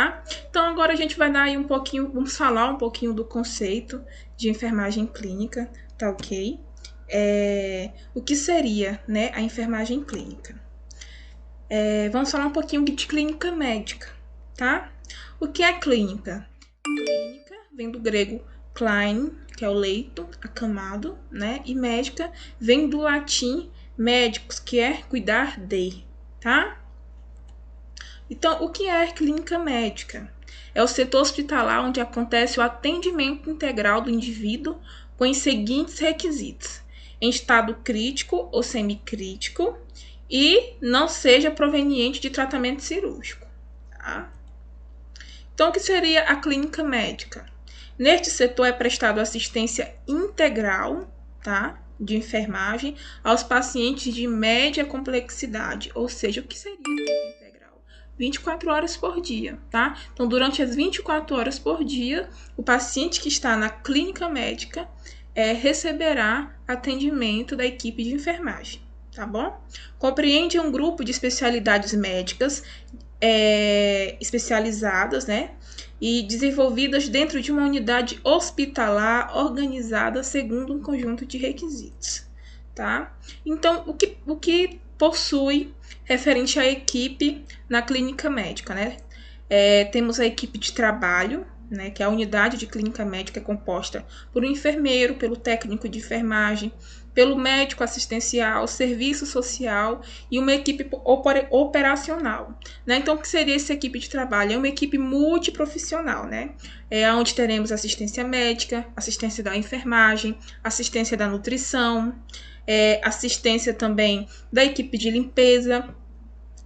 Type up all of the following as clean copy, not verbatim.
tá? Então, agora a gente vai dar aí vamos falar um pouquinho do conceito de enfermagem clínica, tá ok? O que seria, né, a enfermagem clínica? Vamos falar um pouquinho de clínica médica, tá? O que é clínica? Clínica vem do grego klein, que é o leito, acamado, né? E médica vem do latim médicos, que é cuidar de, tá? Então, o que é clínica médica? É o setor hospitalar onde acontece o atendimento integral do indivíduo com os seguintes requisitos: em estado crítico ou semicrítico e não seja proveniente de tratamento cirúrgico, tá? Então, o que seria a clínica médica? Neste setor é prestado assistência integral, tá, de enfermagem aos pacientes de média complexidade, ou seja, o que seria a integral? 24 horas por dia, tá? Então, durante as 24 horas por dia, o paciente que está na clínica médica receberá atendimento da equipe de enfermagem, tá bom? Compreende um grupo de especialidades médicas especializadas, né? E desenvolvidas dentro de uma unidade hospitalar organizada segundo um conjunto de requisitos, tá? Então, o que possui referente à equipe na clínica médica, né? Temos a equipe de trabalho, né, que é a unidade de clínica médica é composta por um enfermeiro, pelo técnico de enfermagem, pelo médico assistencial, serviço social e uma equipe operacional, né? Então, o que seria essa equipe de trabalho? É uma equipe multiprofissional, né? Onde teremos assistência médica, assistência da enfermagem, assistência da nutrição, assistência também da equipe de limpeza.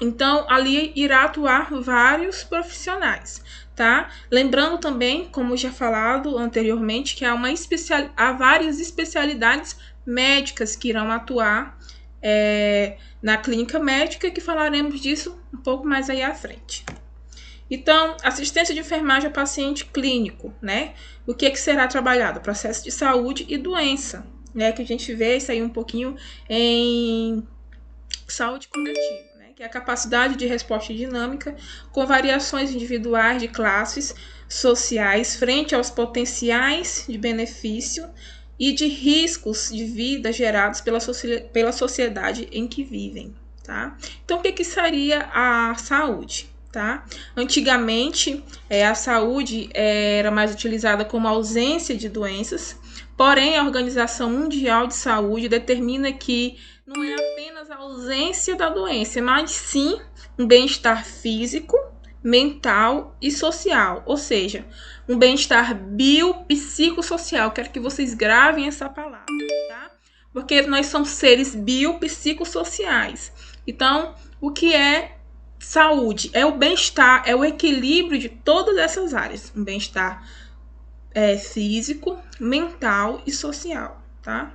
Então, ali irá atuar vários profissionais, tá? Lembrando também, como já falado anteriormente, que há várias especialidades médicas que irão atuar na clínica médica, que falaremos disso um pouco mais aí à frente. Então, assistência de enfermagem ao paciente clínico, né? O que será trabalhado? Processo de saúde e doença, né? Que a gente vê isso aí um pouquinho em saúde coletiva, que é a capacidade de resposta dinâmica com variações individuais de classes sociais frente aos potenciais de benefício e de riscos de vida gerados pela sociedade em que vivem, tá? Então, o que seria a saúde? Tá? Antigamente, a saúde era mais utilizada como ausência de doenças, porém, a Organização Mundial de Saúde determina que não é apenas a ausência da doença, mas sim um bem-estar físico, mental e social, ou seja, um bem-estar biopsicossocial. Quero que vocês gravem essa palavra, tá? Porque nós somos seres biopsicossociais. Então, o que é saúde? É o bem-estar, é o equilíbrio de todas essas áreas. Um bem-estar físico, mental e social, tá?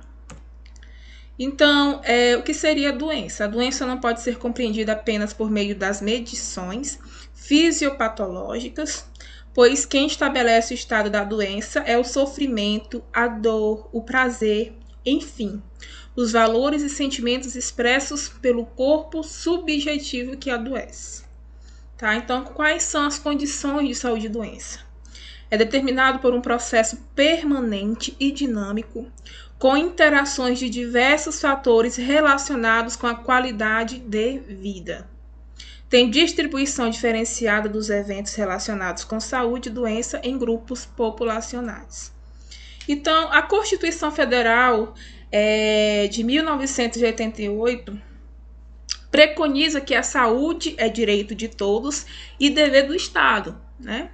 Então, o que seria a doença? A doença não pode ser compreendida apenas por meio das medições fisiopatológicas, pois quem estabelece o estado da doença é o sofrimento, a dor, o prazer, enfim, os valores e sentimentos expressos pelo corpo subjetivo que adoece. Tá? Então, quais são as condições de saúde e doença? É determinado por um processo permanente e dinâmico, com interações de diversos fatores relacionados com a qualidade de vida. Tem distribuição diferenciada dos eventos relacionados com saúde e doença em grupos populacionais. Então, a Constituição Federal de 1988 preconiza que a saúde é direito de todos e dever do Estado, né?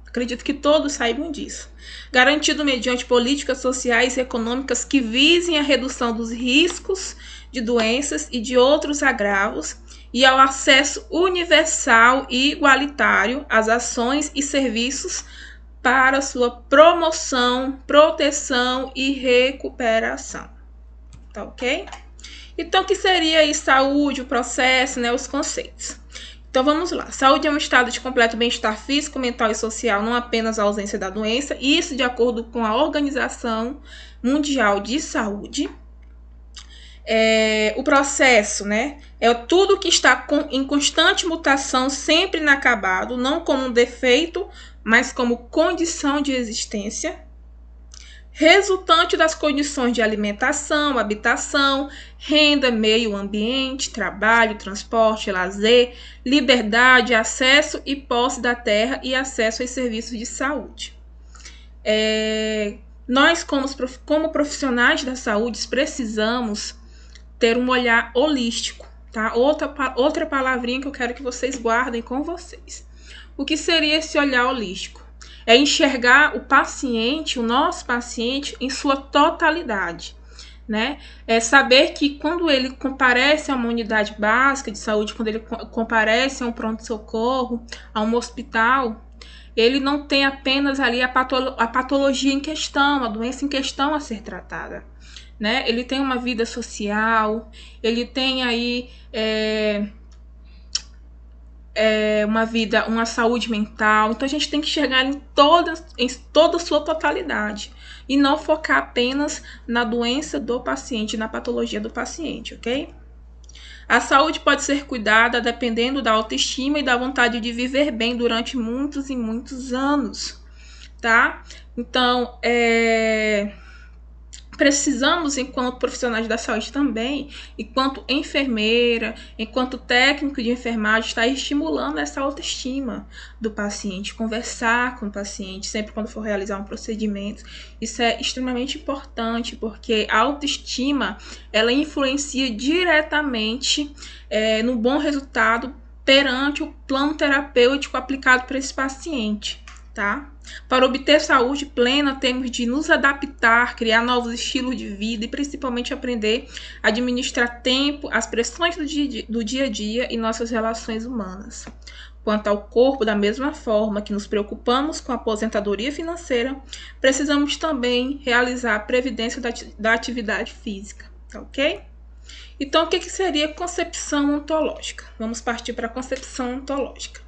Acredito que todos saibam disso. Garantido mediante políticas sociais e econômicas que visem a redução dos riscos de doenças e de outros agravos e ao acesso universal e igualitário às ações e serviços para sua promoção, proteção e recuperação. Tá ok? Então, o que seria aí saúde, o processo, né, os conceitos? Então, vamos lá. Saúde é um estado de completo bem-estar físico, mental e social, não apenas a ausência da doença, isso de acordo com a Organização Mundial de Saúde. O processo, né? É tudo que está em constante mutação, sempre inacabado, não como um defeito, mas como condição de existência, resultante das condições de alimentação, habitação, renda, meio ambiente, trabalho, transporte, lazer, liberdade, acesso e posse da terra e acesso aos serviços de saúde. Nós, como profissionais da saúde, precisamos ter um olhar holístico, tá? Outra palavrinha que eu quero que vocês guardem com vocês. O que seria esse olhar holístico? É enxergar o paciente, o nosso paciente, em sua totalidade, né? É saber que quando ele comparece a uma unidade básica de saúde, quando ele comparece a um pronto-socorro, a um hospital, ele não tem apenas ali a patologia em questão, a doença em questão a ser tratada, né? Ele tem uma vida social, ele tem aí uma saúde mental. Então a gente tem que enxergar em toda a sua totalidade e não focar apenas na doença do paciente, na patologia do paciente, ok? A saúde pode ser cuidada dependendo da autoestima e da vontade de viver bem durante muitos e muitos anos, tá? Então, precisamos, enquanto profissionais da saúde também, enquanto enfermeira, enquanto técnico de enfermagem, estar estimulando essa autoestima do paciente, conversar com o paciente sempre quando for realizar um procedimento. Isso é extremamente importante, porque a autoestima, ela influencia diretamente no bom resultado perante o plano terapêutico aplicado para esse paciente, tá? Para obter saúde plena, temos de nos adaptar, criar novos estilos de vida e principalmente aprender a administrar tempo, as pressões do dia a dia e nossas relações humanas. Quanto ao corpo, da mesma forma que nos preocupamos com a aposentadoria financeira, precisamos também realizar a previdência da atividade física, tá ok? Então, o que seria concepção ontológica? Vamos partir para a concepção ontológica.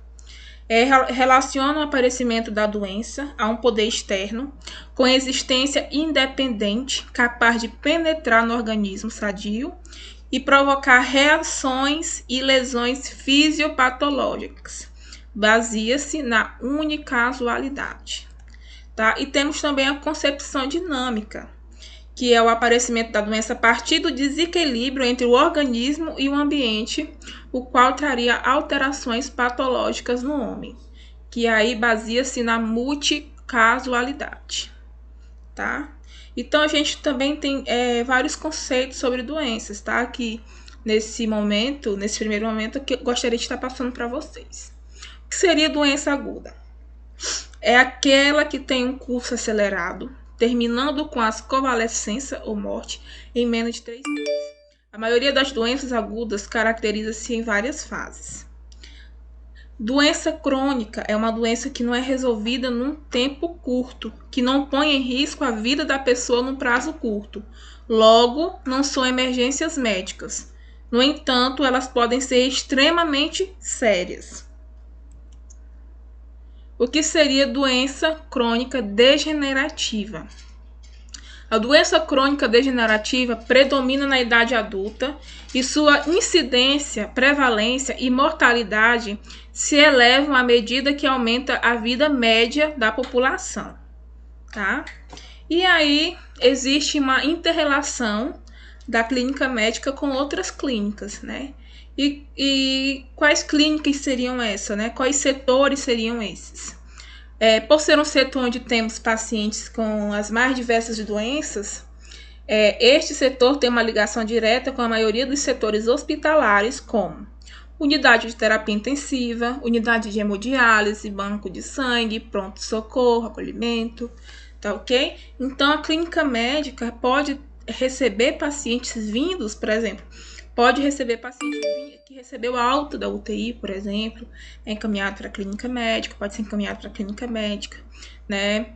Relaciona o aparecimento da doença a um poder externo, com existência independente, capaz de penetrar no organismo sadio e provocar reações e lesões fisiopatológicas. Baseia-se na unicasualidade. Tá? E temos também a concepção dinâmica, que é o aparecimento da doença a partir do desequilíbrio entre o organismo e o ambiente, o qual traria alterações patológicas no homem, que aí baseia-se na multicasualidade, tá? Então, a gente também tem vários conceitos sobre doenças, tá? Que nesse primeiro momento, que eu gostaria de estar passando para vocês. O que seria doença aguda? É aquela que tem um curso acelerado, terminando com as convalescência ou morte em menos de 3 meses. A maioria das doenças agudas caracteriza-se em várias fases. Doença crônica é uma doença que não é resolvida num tempo curto, que não põe em risco a vida da pessoa num prazo curto. Logo, não são emergências médicas. No entanto, elas podem ser extremamente sérias. O que seria doença crônica degenerativa? A doença crônica degenerativa predomina na idade adulta e sua incidência, prevalência e mortalidade se elevam à medida que aumenta a vida média da população, tá? E aí existe uma inter-relação da clínica médica com outras clínicas, né? E quais clínicas seriam essas, né? Quais setores seriam esses? Por ser um setor onde temos pacientes com as mais diversas doenças, este setor tem uma ligação direta com a maioria dos setores hospitalares, como unidade de terapia intensiva, unidade de hemodiálise, banco de sangue, pronto-socorro, acolhimento, tá ok? Então, a clínica médica pode receber pacientes vindos, por exemplo, pode receber paciente que recebeu alta da UTI, por exemplo, é encaminhado para a clínica médica, pode ser encaminhado para a clínica médica, né?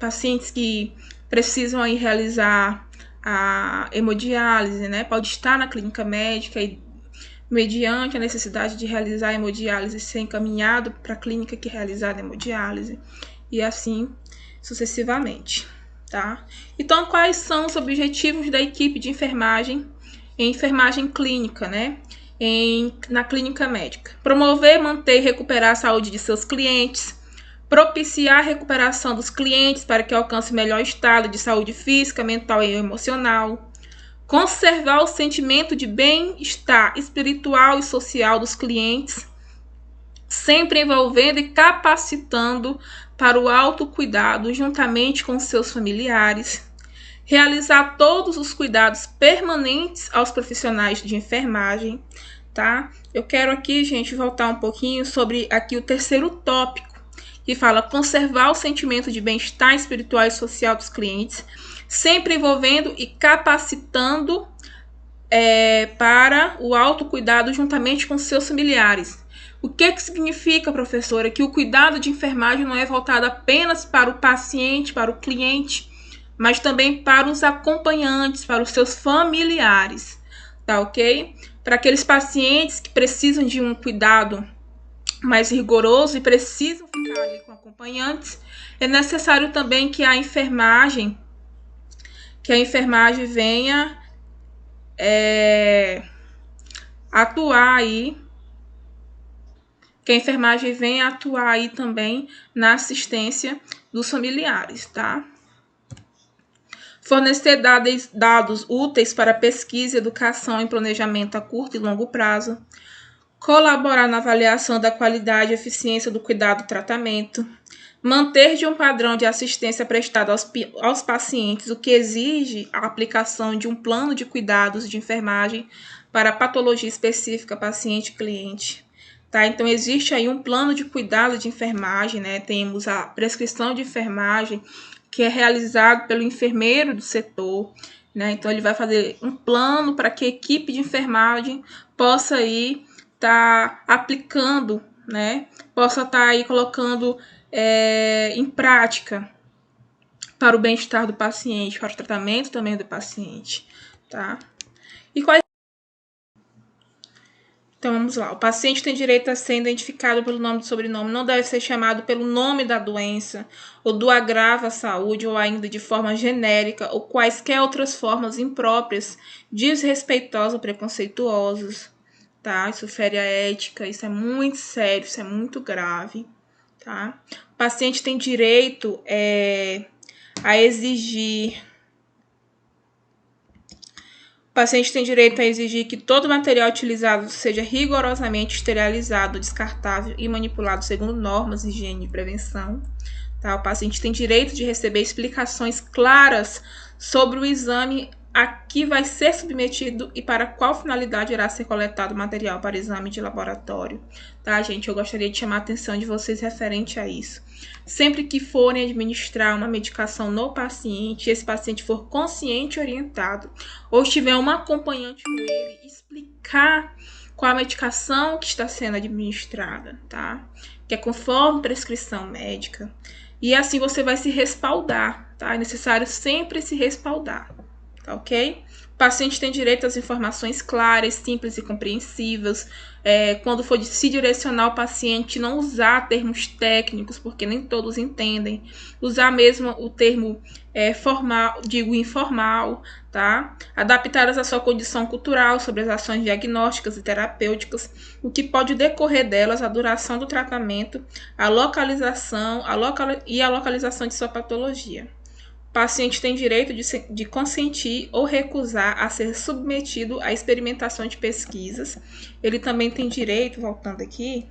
Pacientes que precisam aí realizar a hemodiálise, né? Pode estar na clínica médica e, mediante a necessidade de realizar a hemodiálise, ser encaminhado para a clínica que realizar a hemodiálise, e assim sucessivamente. tá? Então, quais são os objetivos da equipe de enfermagem em enfermagem clínica, né? Na clínica médica? Promover, manter e recuperar a saúde de seus clientes, propiciar a recuperação dos clientes para que alcance melhor estado de saúde física, mental e emocional, conservar o sentimento de bem-estar espiritual e social dos clientes, sempre envolvendo e capacitando para o autocuidado juntamente com seus familiares, realizar todos os cuidados permanentes aos profissionais de enfermagem, tá? Eu quero aqui, gente, voltar um pouquinho sobre aqui o terceiro tópico, que fala conservar o sentimento de bem-estar espiritual e social dos clientes, sempre envolvendo e capacitando para o autocuidado juntamente com seus familiares. O que significa, professora, que o cuidado de enfermagem não é voltado apenas para o paciente, para o cliente, mas também para os acompanhantes, para os seus familiares, tá ok? Para aqueles pacientes que precisam de um cuidado mais rigoroso e precisam ficar ali com acompanhantes, é necessário também que a enfermagem venha atuar aí, que a enfermagem venha atuar aí também na assistência dos familiares, tá? Fornecer dados úteis para pesquisa, educação e planejamento a curto e longo prazo. Colaborar na avaliação da qualidade e eficiência do cuidado e tratamento. Manter de um padrão de assistência prestado aos pacientes, o que exige a aplicação de um plano de cuidados de enfermagem para patologia específica paciente-cliente. Tá? Então, existe aí um plano de cuidado de enfermagem, né? Temos a prescrição de enfermagem, que é realizado pelo enfermeiro do setor, né? Então, ele vai fazer um plano para que a equipe de enfermagem possa aí estar aplicando, né? Possa estar aí colocando em prática para o bem-estar do paciente, para o tratamento também do paciente, tá? E quais... Então, vamos lá. O paciente tem direito a ser identificado pelo nome e sobrenome, não deve ser chamado pelo nome da doença, ou do agravo à saúde, ou ainda de forma genérica, ou quaisquer outras formas impróprias, desrespeitosas ou preconceituosas, tá? Isso fere a ética, isso é muito sério, isso é muito grave, tá? O paciente tem direito a exigir... O paciente tem direito a exigir que todo material utilizado seja rigorosamente esterilizado, descartável e manipulado segundo normas de higiene e prevenção. Tá? O paciente tem direito de receber explicações claras sobre o exame a que vai ser submetido e para qual finalidade irá ser coletado o material para exame de laboratório. Tá, gente? Eu gostaria de chamar a atenção de vocês referente a isso. Sempre que forem administrar uma medicação no paciente, esse paciente for consciente e orientado, ou tiver um acompanhante com ele, explicar qual a medicação que está sendo administrada, tá? Que é conforme prescrição médica. E assim você vai se respaldar, tá? É necessário sempre se respaldar, tá ok? O paciente tem direito às informações claras, simples e compreensíveis. Quando for se direcionar ao paciente, não usar termos técnicos, porque nem todos entendem. Usar mesmo o termo formal, digo informal, tá? Adaptadas à sua condição cultural, sobre as ações diagnósticas e terapêuticas, o que pode decorrer delas, a duração do tratamento, a localização e a localização de sua patologia. O paciente tem direito de consentir ou recusar a ser submetido a experimentação de pesquisas. Ele também tem direito, voltando aqui,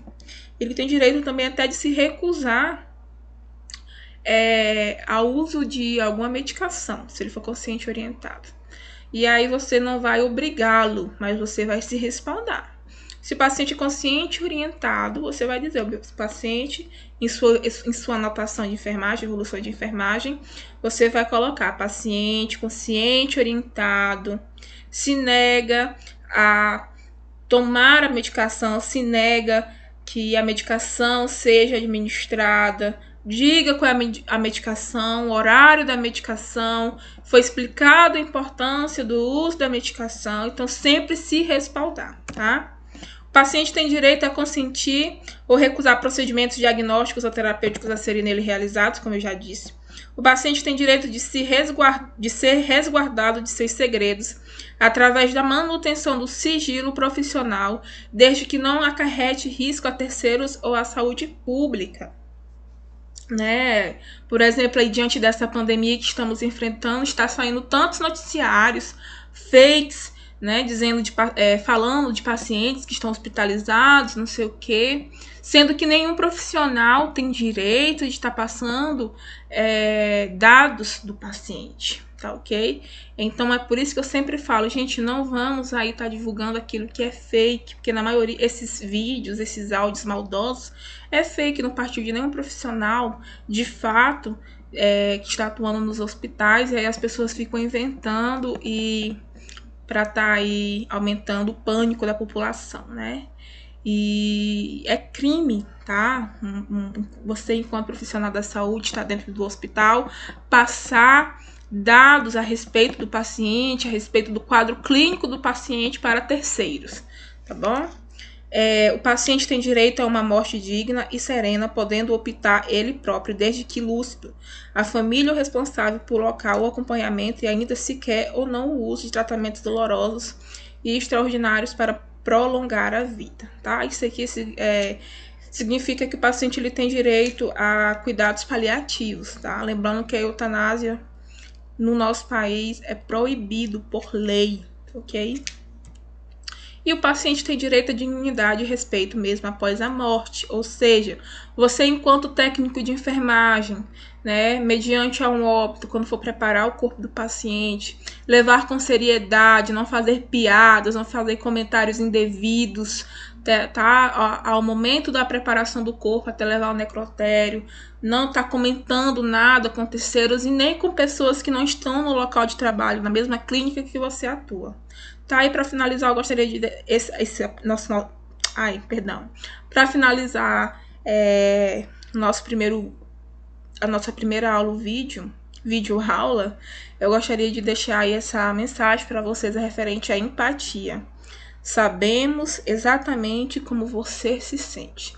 ele tem direito também até de se recusar ao uso de alguma medicação, se ele for consciente e orientado. E aí você não vai obrigá-lo, mas você vai se respaldar. Se o paciente é consciente e orientado, você vai dizer ao paciente, em sua anotação de enfermagem, evolução de enfermagem, você vai colocar paciente consciente e orientado, se nega a tomar a medicação, se nega que a medicação seja administrada, diga qual é a medicação, o horário da medicação, foi explicado a importância do uso da medicação, então sempre se respaldar, tá? O paciente tem direito a consentir ou recusar procedimentos diagnósticos ou terapêuticos a serem nele realizados, como eu já disse. O paciente tem direito de ser resguardado de seus segredos através da manutenção do sigilo profissional, desde que não acarrete risco a terceiros ou à saúde pública. Né? Por exemplo, aí, diante dessa pandemia que estamos enfrentando, está saindo tantos noticiários fakes, né, falando de pacientes que estão hospitalizados, não sei o quê, sendo que nenhum profissional tem direito de estar passando dados do paciente, tá ok? Então é por isso que eu sempre falo, gente, não vamos aí estar divulgando aquilo que é fake, porque na maioria esses vídeos, esses áudios maldosos, é fake, não partiu de nenhum profissional, de fato, que está atuando nos hospitais, e aí as pessoas ficam inventando e para estar aí aumentando o pânico da população, né? E é crime, tá? Você, enquanto profissional da saúde, está dentro do hospital, passar dados a respeito do paciente, a respeito do quadro clínico do paciente para terceiros, tá bom? O paciente tem direito a uma morte digna e serena, podendo optar ele próprio, desde que lúcido, a família ou responsável por local ou acompanhamento e ainda se quer ou não o uso de tratamentos dolorosos e extraordinários para prolongar a vida, tá? Isso aqui significa que o paciente ele tem direito a cuidados paliativos, tá? Lembrando que a eutanásia no nosso país é proibido por lei, ok? E o paciente tem direito à dignidade e respeito mesmo após a morte, ou seja, você enquanto técnico de enfermagem, né, mediante a um óbito, quando for preparar o corpo do paciente, levar com seriedade, não fazer piadas, não fazer comentários indevidos, tá? Ao momento da preparação do corpo até levar ao necrotério, não tá comentando nada com terceiros e nem com pessoas que não estão no local de trabalho, na mesma clínica que você atua. Tá, e para finalizar, eu gostaria de para finalizar a nossa primeira aula, o vídeo aula, eu gostaria de deixar aí essa mensagem para vocês referente à empatia. Sabemos exatamente como você se sente.